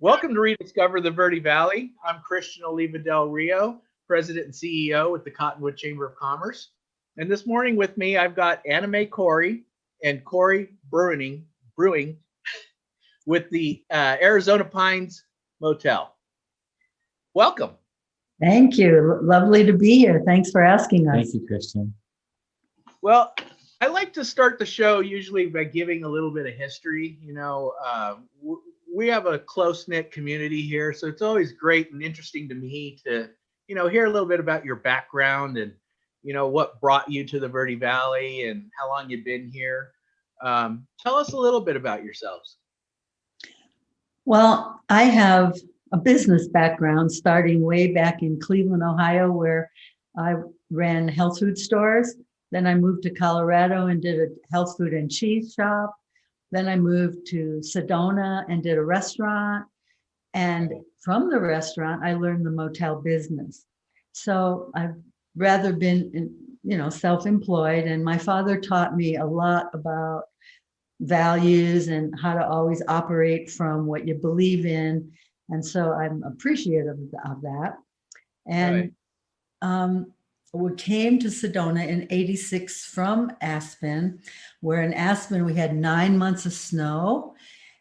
Welcome to Rediscover the Verde Valley. I'm Christian Oliva Del Rio, President and CEO with the Cottonwood Chamber of Commerce. And this morning with me, I've got Anime Cory and Cory Brewing with the Arizona Pines Motel. Welcome. Thank you. Lovely to be here. Thanks for asking us. Thank you, Christian. Well, I like to start the show usually by giving a little bit of history. We have a close-knit community here, so it's always great and interesting to me to, hear a little bit about your background and, what brought you to the Verde Valley and how long you've been here. Tell us a little bit about yourselves. Well, I have a business background starting way back in Cleveland, Ohio, where I ran health food stores. Then I moved to Colorado and did a health food and cheese shop. Then I moved to Sedona and did a restaurant. And from the restaurant, I learned the motel business. So I've rather been, self-employed. And my father taught me a lot about values and how to always operate from what you believe in. And so I'm appreciative of that. And we came to Sedona in '86 from Aspen, where in Aspen we had 9 months of snow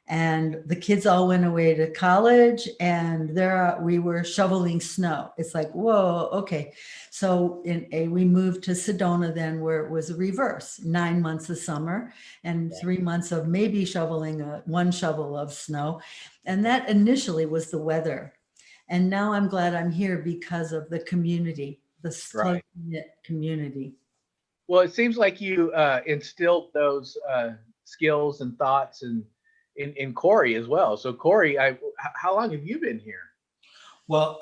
and the kids all went away to college and we were shoveling snow. It's like, whoa, okay. So we moved to Sedona then, where it was a reverse, 9 months of summer and 3 months of maybe shoveling one shovel of snow. And that initially was the weather. And now I'm glad I'm here because of the community. The close-knit community. Well, it seems like you instilled those skills and thoughts in Cory as well. So Cory, how long have you been here? Well,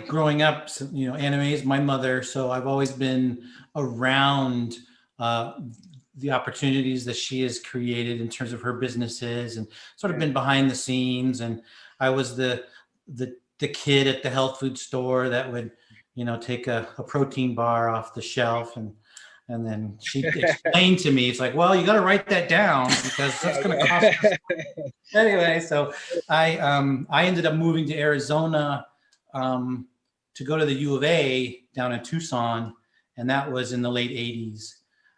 growing up, anime is my mother, so I've always been around the opportunities that she has created in terms of her businesses, and sort of been behind the scenes. And I was the kid at the health food store that would take a protein bar off the shelf, and then she explained to me, it's like, well, you got to write that down because that's going to cost us. Anyway, so I ended up moving to Arizona to go to the U of A down in Tucson, and that was in the late '80s.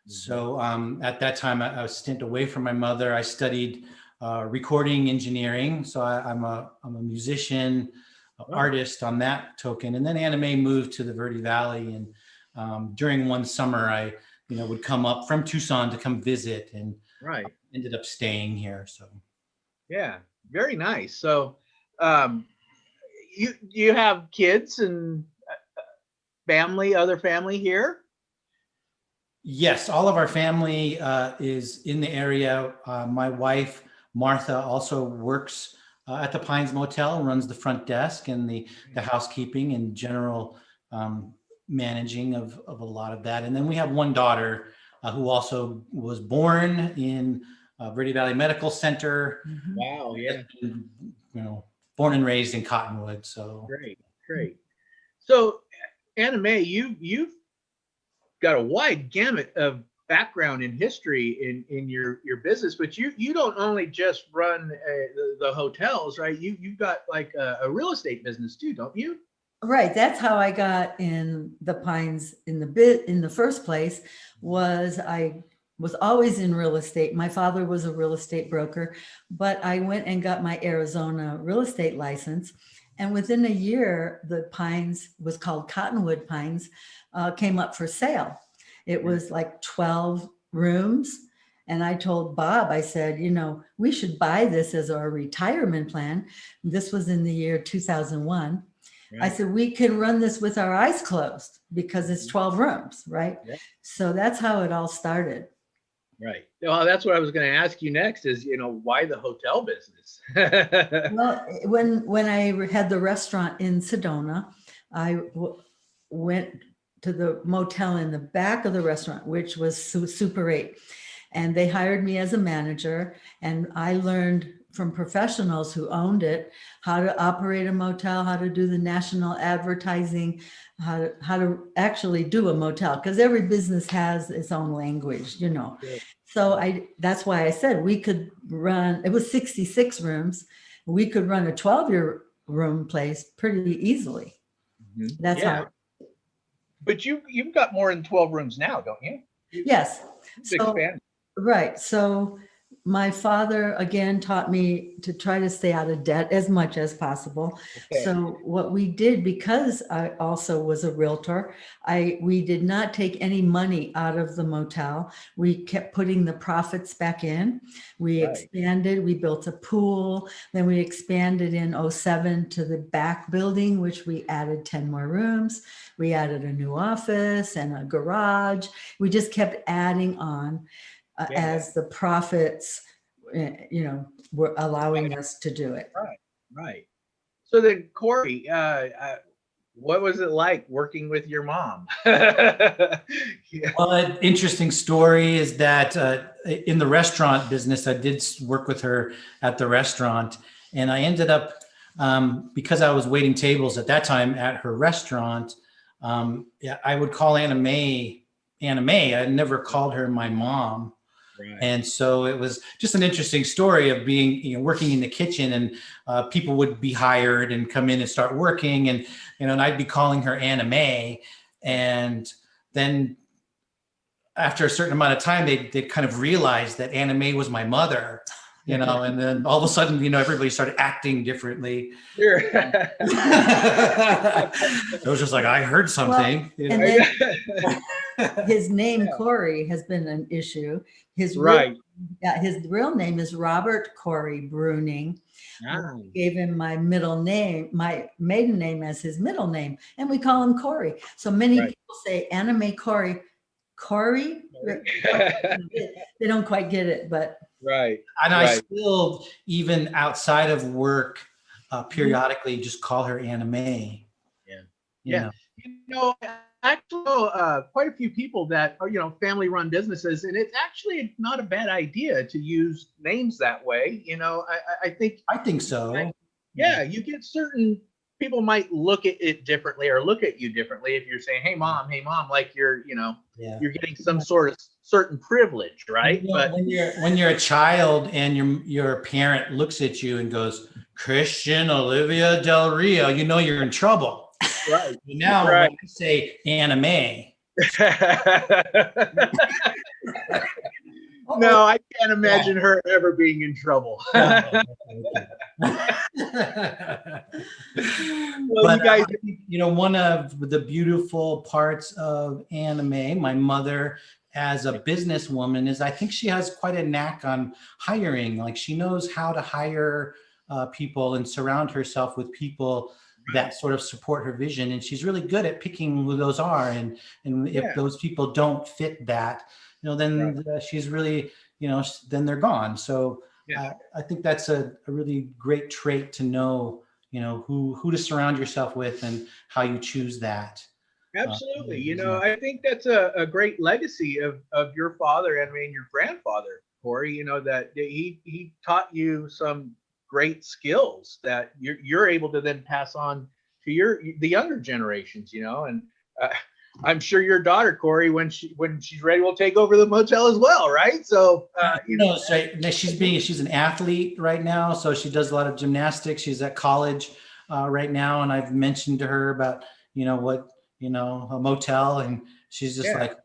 So at that time, I was stint away from my mother. I studied recording engineering, so I'm a musician. Artist on that token, and then anime moved to the Verde Valley, and during one summer I would come up from Tucson to come visit, and ended up staying here. So yeah, very nice. So you have kids and other family here? Yes, all of our family is in the area. My wife Martha also works at the Pines Motel, runs the front desk and the housekeeping and general managing of a lot of that. And then we have one daughter who also was born in Verde Valley Medical Center. Wow, yeah. Born and raised in Cottonwood. So great. So Anime, you've got a wide gamut of background in history in your business, but you don't only just run the hotels, right? You've got like a real estate business too, don't you? Right. That's how I got in the Pines in the first place. I was always in real estate. My father was a real estate broker, but I went and got my Arizona real estate license. And within a year, the Pines, was called Cottonwood Pines, came up for sale. It was like 12 rooms. And I told Bob, I said, we should buy this as our retirement plan. This was in the year 2001. Right. I said, we can run this with our eyes closed because it's 12 rooms, right? Yeah. So that's how it all started. Right. Well, that's what I was going to ask you next is, why the hotel business? Well, when I had the restaurant in Sedona, I went to the motel in the back of the restaurant, which was Super 8. And they hired me as a manager. And I learned from professionals who owned it, how to operate a motel, how to do the national advertising, how to actually do a motel, because every business has its own language, Yeah. So that's why I said we could run, it was 66 rooms. We could run a 12-year room place pretty easily. That's Yeah. how. But you've got more than 12 rooms now, don't you? Yes. You've expanded. Right. So my father, again, taught me to try to stay out of debt as much as possible. Okay. So what we did, because I also was a realtor, we did not take any money out of the motel. We kept putting the profits back in. We expanded, we built a pool, then we expanded in 2007 to the back building, which we added 10 more rooms. We added a new office and a garage. We just kept adding on. As the profits, were allowing us to do it. Right. So then, Cory, what was it like working with your mom? Well, an interesting story is that in the restaurant business, I did work with her at the restaurant, and I ended up, because I was waiting tables at that time at her restaurant, I would call Anna Mae. I never called her my mom. Right. And so it was just an interesting story of being, working in the kitchen, and people would be hired and come in and start working, and and I'd be calling her Anna Mae, and then after a certain amount of time, they kind of realized that Anna Mae was my mother, and then all of a sudden, everybody started acting differently. Sure. It was just like, I heard something. Well, and then his name, Cory, has been an issue. His real name is Robert Cory Bruning. Gave him my middle name, my maiden name as his middle name, and we call him Cory. So many people say Anna Mae Cory. Cory? They don't quite get it, but. Right. And I still, even outside of work, periodically just call her Anna Mae. Yeah. Actually, quite a few people that are, family-run businesses, and it's actually not a bad idea to use names that way. I think so. You get certain people might look at it differently or look at you differently if you're saying, hey mom, like you're getting some sort of certain privilege, right? But when you're a child and your parent looks at you and goes, Christian Olivia Del Rio, you're in trouble. Right. Now when I say Anna Mae. No, I can't imagine her ever being in trouble. Well, you guys, one of the beautiful parts of Anna Mae, my mother as a businesswoman, is I think she has quite a knack on hiring. Like, she knows how to hire people and surround herself with people that sort of support her vision. And she's really good at picking who those are. And if those people don't fit that, then she's really, then they're gone. So I think that's a really great trait to know, who to surround yourself with and how you choose that. Absolutely. I think that's a great legacy of your father and your grandfather, Cory, that he taught you some great skills that you're able to then pass on to the younger generations, and I'm sure your daughter, Cory, when she's ready, will take over the motel as well, right? So she's an athlete right now, so she does a lot of gymnastics. She's at college right now, and I've mentioned to her about a motel, and she's just like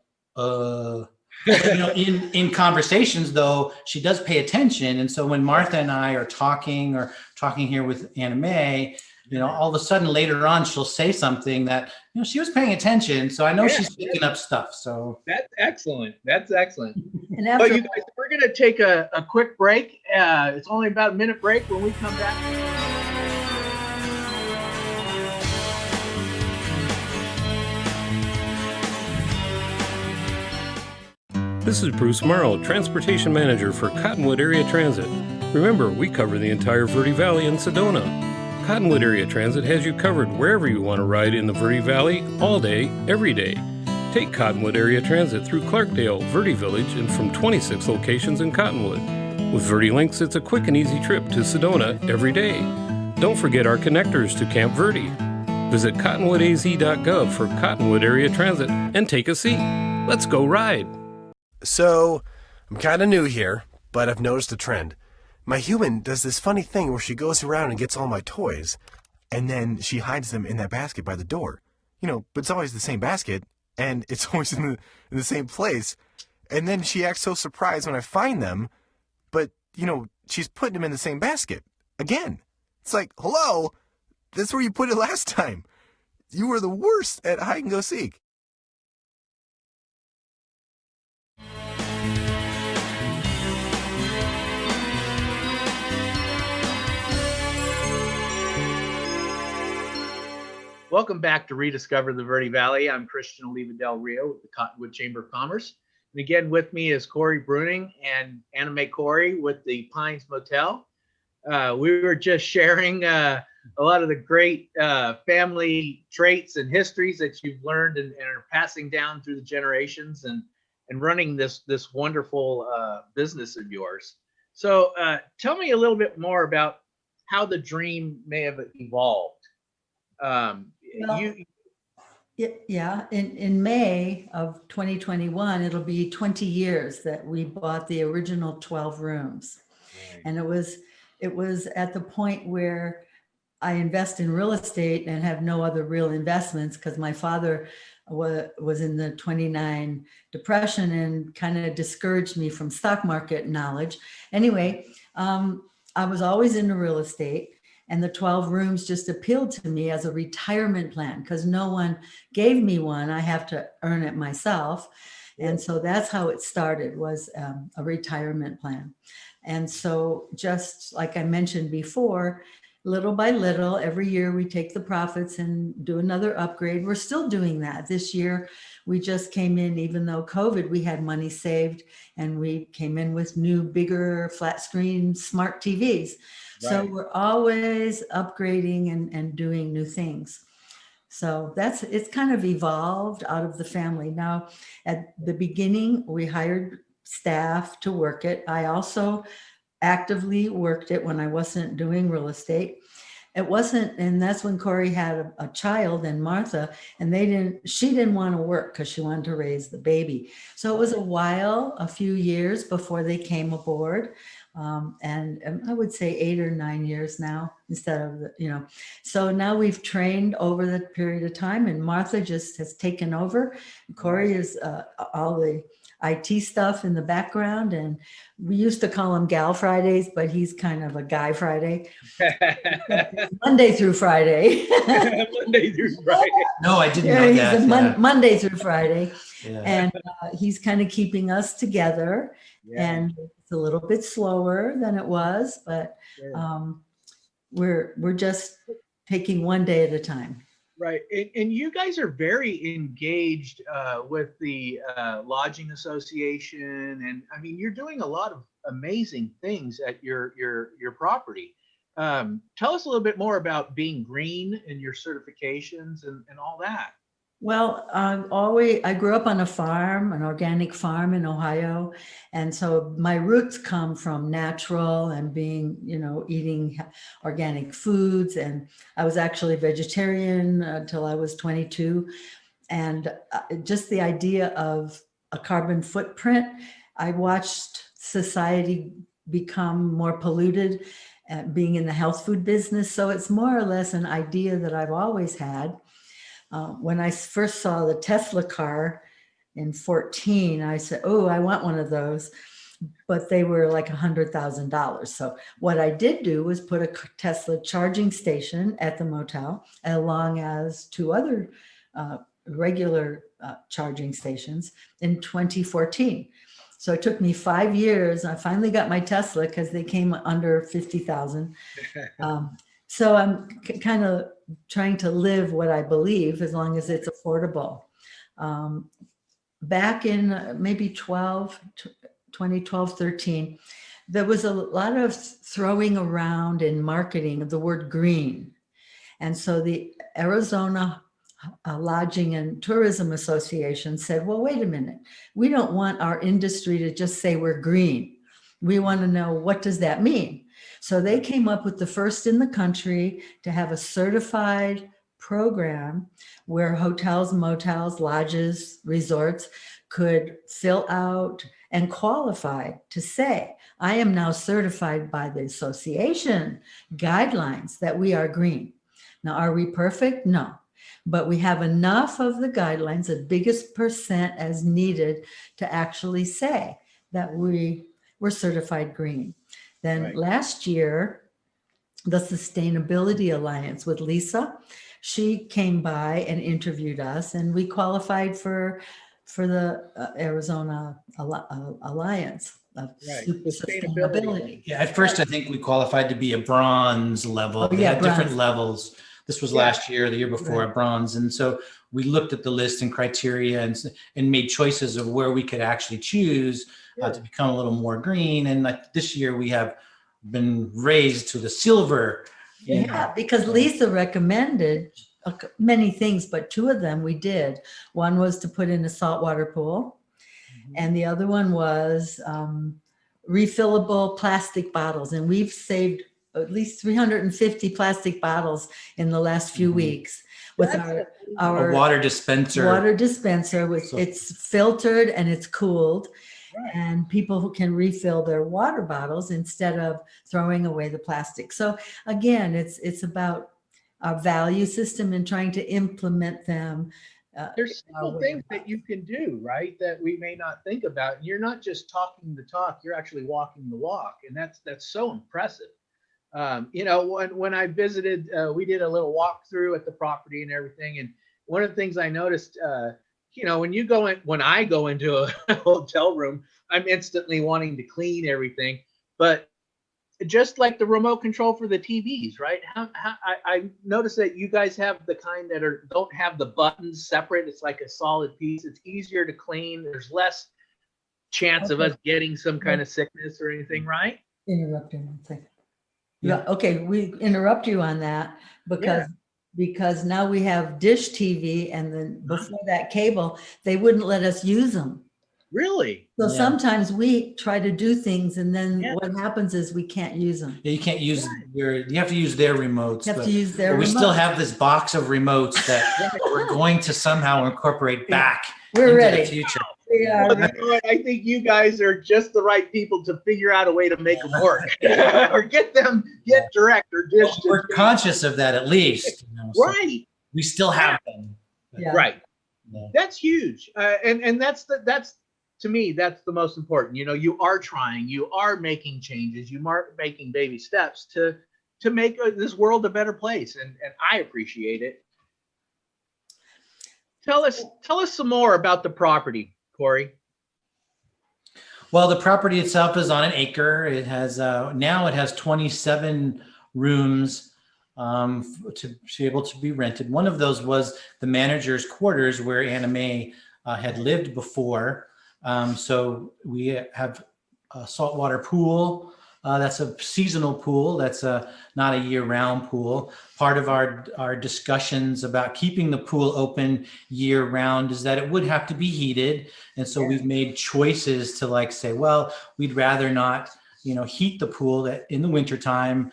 in conversations, though, she does pay attention. And so when Martha and I are talking here with Anna Mae, all of a sudden later on, she'll say something that, she was paying attention. So I know she's picking up stuff. So that's excellent. But you guys, we're going to take a quick break. It's only about a minute break. When we come back. This is Bruce Morrow, Transportation Manager for Cottonwood Area Transit. Remember, we cover the entire Verde Valley and Sedona. Cottonwood Area Transit has you covered wherever you want to ride in the Verde Valley, all day, every day. Take Cottonwood Area Transit through Clarkdale, Verde Village, and from 26 locations in Cottonwood. With Verde Links, it's a quick and easy trip to Sedona every day. Don't forget our connectors to Camp Verde. Visit cottonwoodaz.gov for Cottonwood Area Transit and take a seat. Let's go ride. So, I'm kind of new here, but I've noticed a trend. my human does this funny thing where she goes around and gets all my toys, and then she hides them in that basket by the door. But it's always the same basket, and it's always in the same place. And then she acts so surprised when I find them, but, she's putting them in the same basket again. It's like, hello, that's where you put it last time. You were the worst at hide and go seek. Welcome back to Rediscover the Verde Valley. I'm Christian Oliva Del Rio with the Cottonwood Chamber of Commerce. And again, with me is Cory Bruning and Anime Cory with the Pines Motel. We were just sharing a lot of the great family traits and histories that you've learned and are passing down through the generations and running this wonderful business of yours. So tell me a little bit more about how the dream may have evolved. In May of 2021, it'll be 20 years that we bought the original 12 rooms. Right. And it was at the point where I invest in real estate and have no other real investments because my father was in the 29 depression and kind of discouraged me from stock market knowledge. Anyway, I was always into real estate. And the 12 rooms just appealed to me as a retirement plan because no one gave me one. I have to earn it myself. And so that's how it started, was a retirement plan. And so just like I mentioned before, little by little, every year we take the profits and do another upgrade. We're still doing that. This year, we just came in, even though COVID, we had money saved and we came in with new, bigger, flat screen, smart TVs. Right. So we're always upgrading and doing new things. So it's kind of evolved out of the family. Now, at the beginning, we hired staff to work it. I also actively worked it when I wasn't doing real estate. It wasn't, and that's when Cory had a child and Martha, and she didn't want to work because she wanted to raise the baby. So it was a few years before they came aboard. And I would say 8 or 9 years now instead of, so now we've trained over that period of time and Martha just has taken over. Cory is all the IT stuff in the background, and we used to call him Gal Fridays, but he's kind of a Guy Friday. Monday through Friday. Monday through Friday. No, I didn't know that. He's Monday through Friday. Yeah. And he's kind of keeping us together. Yeah. And it's a little bit slower than it was, but we're just taking one day at a time. Right. And you guys are very engaged with the Lodging Association. And I mean, you're doing a lot of amazing things at your property. Tell us a little bit more about being green and your certifications and all that. Well, I grew up on a farm, an organic farm in Ohio. And so my roots come from natural and being, eating organic foods. And I was actually vegetarian until I was 22. And just the idea of a carbon footprint, I watched society become more polluted, being in the health food business. So it's more or less an idea that I've always had. When I first saw the Tesla car in 2014, I said, oh, I want one of those, but they were like $100,000. So what I did do was put a Tesla charging station at the motel, along as 2 other regular charging stations in 2014. So it took me 5 years. I finally got my Tesla because they came under 50,000. So I'm kind of trying to live what I believe as long as it's affordable. Back in maybe 2012, 13, there was a lot of throwing around in marketing of the word green. And so the Arizona Lodging and Tourism Association said, well, wait a minute. We don't want our industry to just say we're green. We want to know, what does that mean? So they came up with the first in the country to have a certified program where hotels, motels, lodges, resorts could fill out and qualify to say, I am now certified by the association guidelines that we are green. Now, are we perfect? No. But we have enough of the guidelines, the biggest percent as needed to actually say that we were certified green. Then Right. last year, the Sustainability Alliance with Lisa, she came by and interviewed us, and we qualified for the Arizona Alliance of Right. Sustainability. Yeah, at first I think we qualified to be a bronze level. Oh, They yeah, had different bronze. levels. This was Yeah. last year, the year before, Right. a bronze. And so we looked at the list and criteria and made choices of where we could actually choose to become a little more green. And like this year we have been raised to the silver. Yeah, because Lisa recommended many things, but two of them we did. One was to put in a saltwater pool, and the other one was refillable plastic bottles. And we've saved at least 350 plastic bottles in the last few weeks with our A water dispenser. water dispenser. It's filtered and it's cooled. Right. And people who can refill their water bottles instead of throwing away the plastic. So again, it's about our value system and trying to implement them. There's simple things that you can do, right, that we may not think about. You're not just talking the talk, you're actually walking the walk. And that's so impressive. When I visited, we did a little walkthrough at the property and everything. And one of the things I noticed, when I go into a hotel room, I'm instantly wanting to clean everything. But just like the remote control for the TVs, right? I noticed that you guys have the kind that don't have the buttons separate. It's like a solid piece. It's easier to clean. There's less chance of us getting some kind of sickness or anything, right? Interrupting one second. Yeah. Okay, we interrupt you on that because now we have dish TV, and then before that cable, they wouldn't let us use them. Really? So sometimes we try to do things, and then what happens is we can't use them. Yeah, you can't use you have to use their remotes. You have to use their but we remote. still have this box of remotes that we're going to somehow incorporate back We're into ready. the future. We are Well, ready. you know what? I think you guys are just the right people to figure out a way to make them work or get direct or dish. We're conscious of that at least. So Right. we still have them. Yeah. Right. Yeah. That's huge. And that's to me, that's the most important. You are trying, you are making changes, you are making baby steps to make this world a better place. And I appreciate it. Tell us some more about the property, Cory. Well, the property itself is on an acre. It has now it has 27 rooms to be able to be rented. One of those was the manager's quarters where Anna Mae had lived before. So we have a saltwater pool. That's a seasonal pool. That's not a year-round pool. Part of our discussions about keeping the pool open year-round is that it would have to be heated. And so we've made choices to say, well, we'd rather not, heat the pool in the wintertime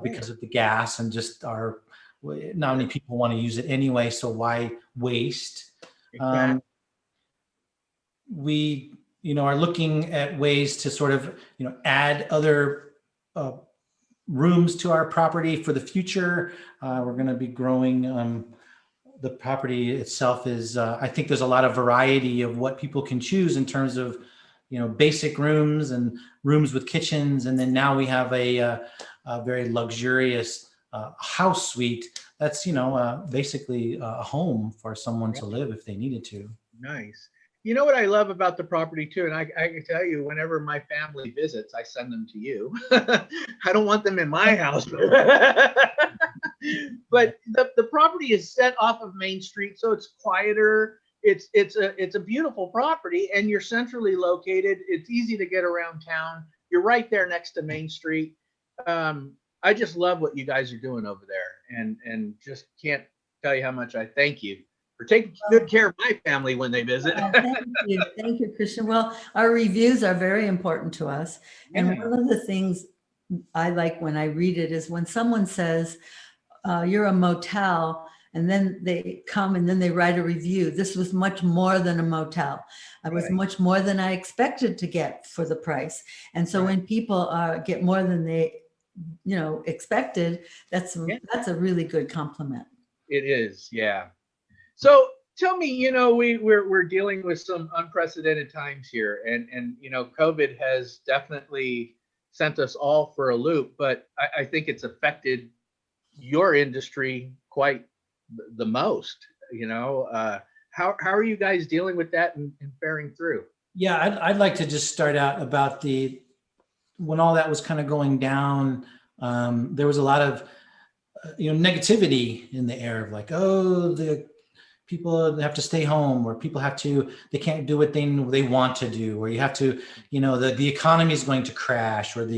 because of the gas and just not many people want to use it anyway. So why waste? Exactly. We are looking at ways to sort of, add other rooms to our property for the future. We're going to be growing. The property itself is, I think there's a lot of variety of what people can choose in terms of, basic rooms and rooms with kitchens. And then now we have a very luxurious house suite that's, basically a home for someone to live if they needed to. Nice. You know what I love about the property too, and I can tell you, whenever my family visits, I send them to you. I don't want them in my house, but the property is set off of Main Street, so it's quieter. It's a beautiful property, and you're centrally located. It's easy to get around town. You're right there next to Main Street. I just love what you guys are doing over there, and just can't tell you how much I thank you for taking good care of my family when they visit. Thank you, Christian. Well, our reviews are very important to us. And one of the things I like when I read it is when someone says, you're a motel, And then they come and then they write a review. This was much more than a motel. It was Right. much more than I expected to get for the price. And so when people get more than they, expected, that's a really good compliment. It is, yeah. So tell me, we're dealing with some unprecedented times here, and COVID has definitely sent us all for a loop, but I think it's affected your industry quite the most. How are you guys dealing with that and faring through? Yeah, I'd like to just start out about when all that was kind of going down. There was a lot of negativity in the air of like, oh, the people have to stay home, or people they can't do what they want to do, or you have to, the economy is going to crash, or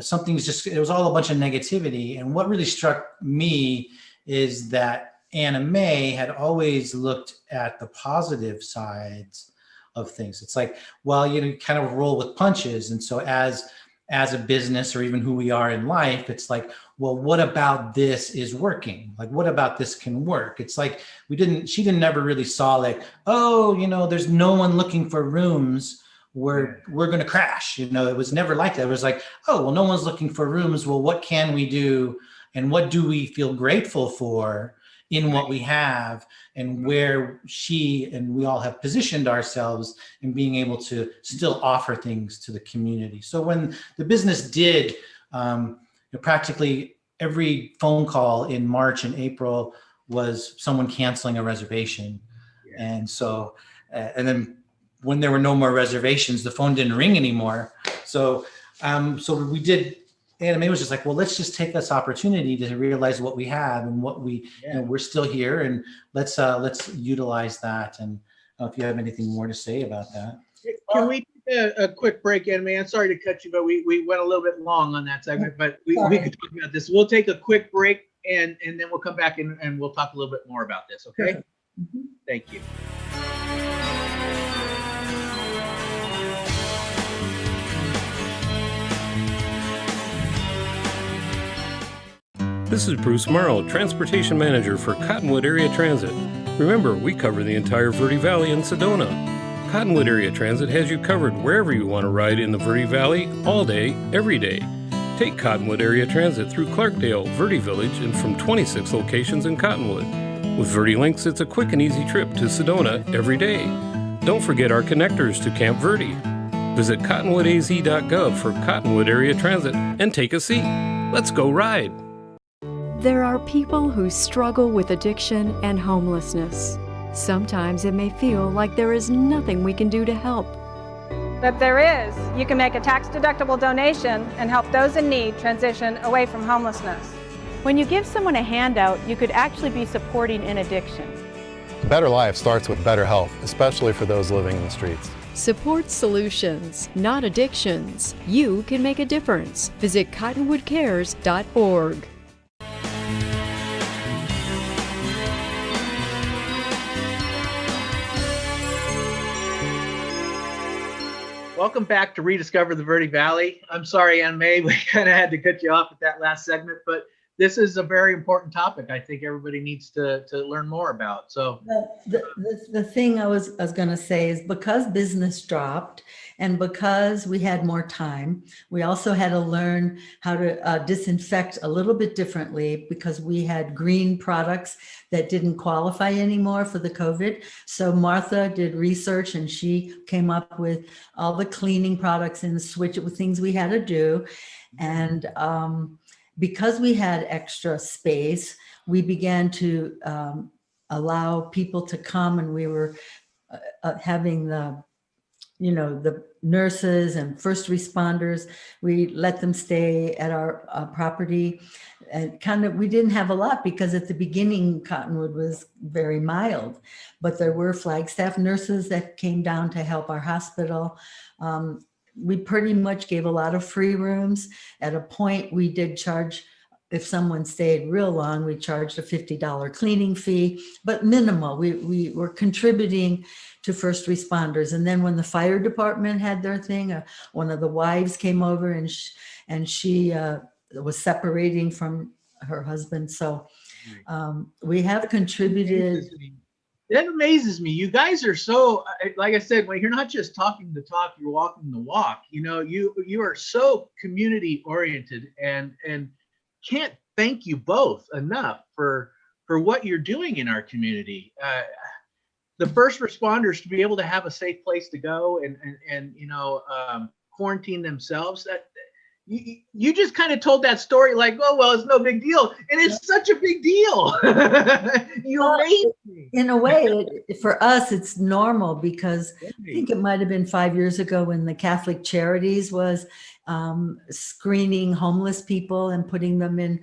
something's just, it was all a bunch of negativity. And what really struck me is that anime had always looked at the positive sides of things. It's like, well, you kind of roll with punches. And so as a business, or even who we are in life, it's like, well, what about this is working? Like, what about this can work? It's like, she never really saw like, oh, there's no one looking for rooms, we're going to crash. It was never like that. It was like, oh, well, no one's looking for rooms. Well, what can we do? And what do we feel grateful for in what we have, and where she and we all have positioned ourselves in being able to still offer things to the community. So when the business did, practically every phone call in March and April was someone canceling a reservation. Yeah. And so, and then when there were no more reservations, the phone didn't ring anymore. So we did, anime was just like, well, let's just take this opportunity to realize what we have and what we're still here, and let's utilize that. And if you have anything more to say about that. Can we take a quick break, Anime? I'm sorry to cut you, but we went a little bit long on that segment, but we could talk about this. We'll take a quick break, and then we'll come back and we'll talk a little bit more about this, okay? Mm-hmm. Thank you. This is Bruce Morrow, Transportation Manager for Cottonwood Area Transit. Remember, we cover the entire Verde Valley and Sedona. Cottonwood Area Transit has you covered wherever you want to ride in the Verde Valley, all day, every day. Take Cottonwood Area Transit through Clarkdale, Verde Village, and from 26 locations in Cottonwood. With Verde Links, it's a quick and easy trip to Sedona every day. Don't forget our connectors to Camp Verde. Visit cottonwoodaz.gov for Cottonwood Area Transit and take a seat. Let's go ride. There are people who struggle with addiction and homelessness. Sometimes it may feel like there is nothing we can do to help. But there is. You can make a tax-deductible donation and help those in need transition away from homelessness. When you give someone a handout, you could actually be supporting an addiction. A better life starts with better health, especially for those living in the streets. Support solutions, not addictions. You can make a difference. Visit cottonwoodcares.org. Welcome back to Rediscover the Verde Valley. I'm sorry, Anne-May, we kind of had to cut you off at that last segment, but this is a very important topic. I think everybody needs to learn more about. So the thing I was going to say is, because business dropped and because we had more time, we also had to learn how to disinfect a little bit differently, because we had green products that didn't qualify anymore for the COVID. So Martha did research and she came up with all the cleaning products and switch it with things we had to do. And because we had extra space, we began to allow people to come, and we were having the nurses and first responders, we let them stay at our property. And we didn't have a lot, because at the beginning, Cottonwood was very mild, but there were Flagstaff nurses that came down to help our hospital. We pretty much gave a lot of free rooms. At a point, we did charge, if someone stayed real long, we charged a $50 cleaning fee, but minimal. We were contributing to first responders. And then when the fire department had their thing, one of the wives came over and she was separating from her husband. So We have contributed. That amazes me. You guys are so, like I said, when you're not just talking the talk, you're walking the walk. You know, you are so community oriented, and can't thank you both enough for what you're doing in our community. The first responders to be able to have a safe place to go and quarantine themselves. That you just kind of told that story like, oh well, it's no big deal, and it's such a big deal. You amazed me. In a way, for us, it's normal because I think it might have been 5 years ago when the Catholic Charities was screening homeless people and putting them in.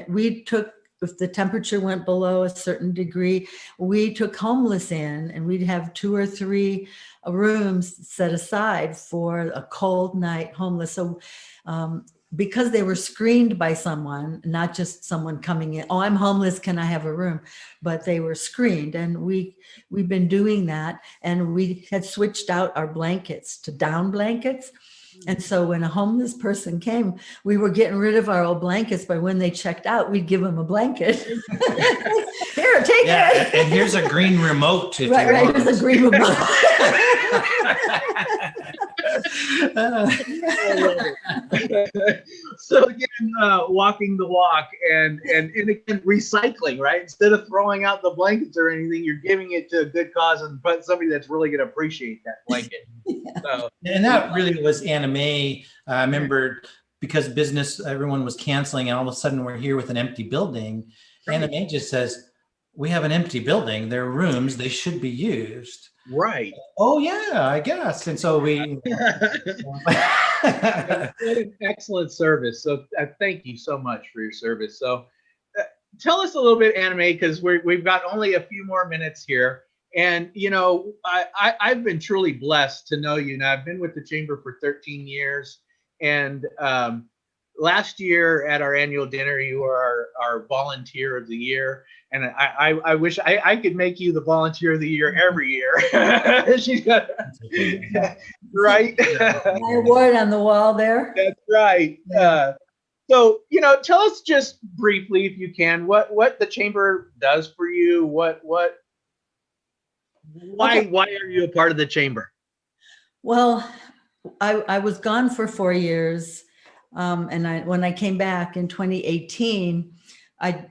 We took, if the temperature went below a certain degree, we took homeless in, and we'd have 2 or 3 rooms set aside for a cold night homeless. So because they were screened by someone, not just someone coming in, oh, I'm homeless, can I have a room? But they were screened, and we've been doing that, and we had switched out our blankets to down blankets. And so when a homeless person came, we were getting rid of our old blankets, but when they checked out, we'd give them a blanket. Here, take it. And here's a green remote. Right, here's a green remote. So again, walking the walk and again, recycling, right? Instead of throwing out the blankets or anything, you're giving it to a good cause and somebody that's really going to appreciate that blanket. Yeah. So, and that really was Anime. I remember because everyone was canceling, and all of a sudden we're here with an empty building. Right. Anime just says, we have an empty building. There are rooms, they should be used. Right. Oh yeah, I guess. And so we excellent service. So thank you so much for your service. So tell us a little bit, Anime, because we've got only a few more minutes here. And you know, I've been truly blessed to know you. Now I've been with the Chamber for 13 years, and last year at our annual dinner, you were our volunteer of the year. And I wish I could make you the volunteer of the year every year. She's got right. My award on the wall there. That's right. So, you know, tell us just briefly, if you can, what the Chamber does for you. Why are you a part of the Chamber? Well, I was gone for 4 years. And when I came back in 2018,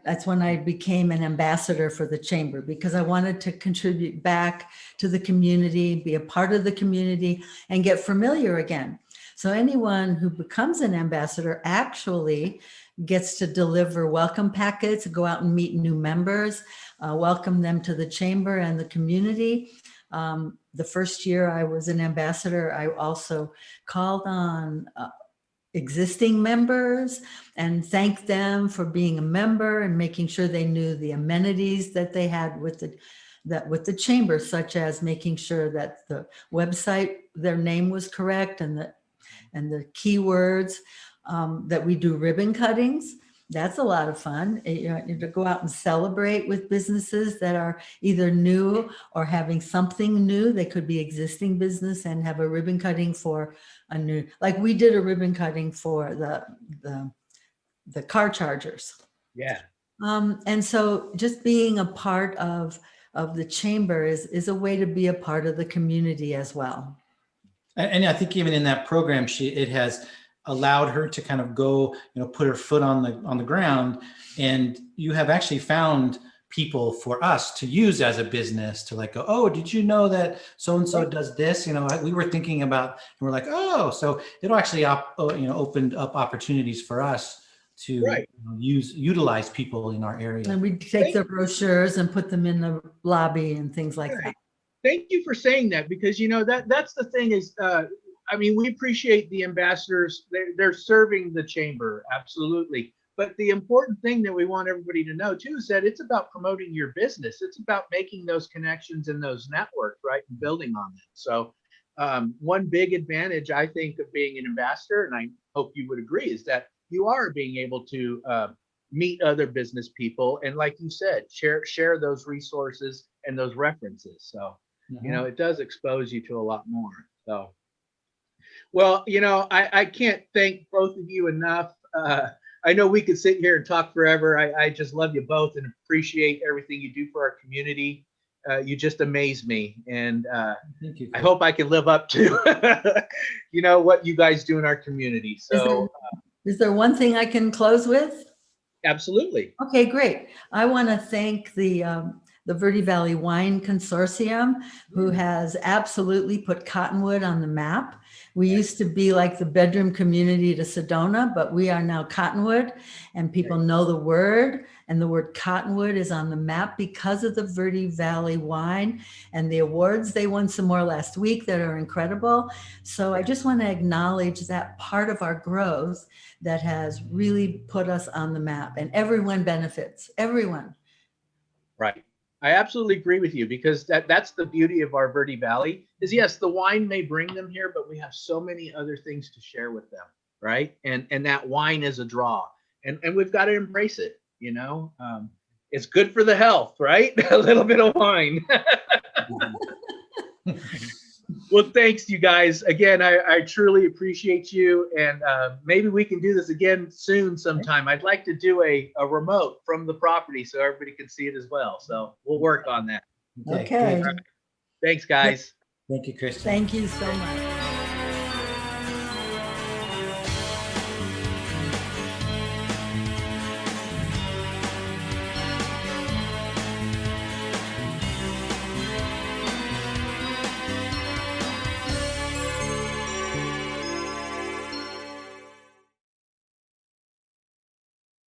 that's when I became an ambassador for the Chamber, because I wanted to contribute back to the community, be a part of the community, and get familiar again. So anyone who becomes an ambassador actually gets to deliver welcome packets, go out and meet new members, welcome them to the Chamber and the community. The first year I was an ambassador, I also called on existing members and thank them for being a member and making sure they knew the amenities that they had with the Chamber, such as making sure that the website, their name was correct, and the keywords, that we do ribbon cuttings. That's a lot of fun, to go out and celebrate with businesses that are either new or having something new. They could be existing business and have a ribbon cutting for a new, like we did a ribbon cutting for the car chargers. Yeah. And so just being a part of the Chamber is a way to be a part of the community as well. And I think even in that program, it has allowed her to kind of go, put her foot on the ground, and you have actually found people for us to use as a business to like go, oh, did you know that so-and-so does this? We were thinking about, and we're like, oh, so it'll actually opened up opportunities for us to utilize people in our area. And we take their brochures and put them in the lobby and things like that. Thank you for saying that, because that's the thing is, we appreciate the ambassadors. They're serving the Chamber, absolutely. But the important thing that we want everybody to know too is that it's about promoting your business. It's about making those connections and those networks, right, and building on them. So one big advantage, I think, of being an ambassador, and I hope you would agree, is that you are being able to meet other business people, and like you said, share those resources and those references. So it does expose you to a lot more. So. Well, I can't thank both of you enough. I know we could sit here and talk forever. I just love you both and appreciate everything you do for our community. You just amaze me, and Thank you. I hope I can live up to, what you guys do in our community. So Is there one thing I can close with? absolutely. Okay, great. I want to thank the Verde Valley Wine Consortium, who has absolutely put Cottonwood on the map. We used to be like the bedroom community to Sedona, but we are now Cottonwood, and people know the word, and the word Cottonwood is on the map because of the Verde Valley wine and the awards. They won some more last week that are incredible. So I just want to acknowledge that part of our growth that has really put us on the map, and everyone benefits, everyone. Right. I absolutely agree with you, because that's the beauty of our Verde Valley is, yes, the wine may bring them here, but we have so many other things to share with them. Right. And that wine is a draw, and we've got to embrace it. It's good for the health, right? A little bit of wine. Well, thanks, you guys. Again, I truly appreciate you. And maybe we can do this again soon sometime. I'd like to do a remote from the property so everybody can see it as well. So we'll work on that. Okay. Right. Thanks, guys. Thank you, Christian. Thank you so much.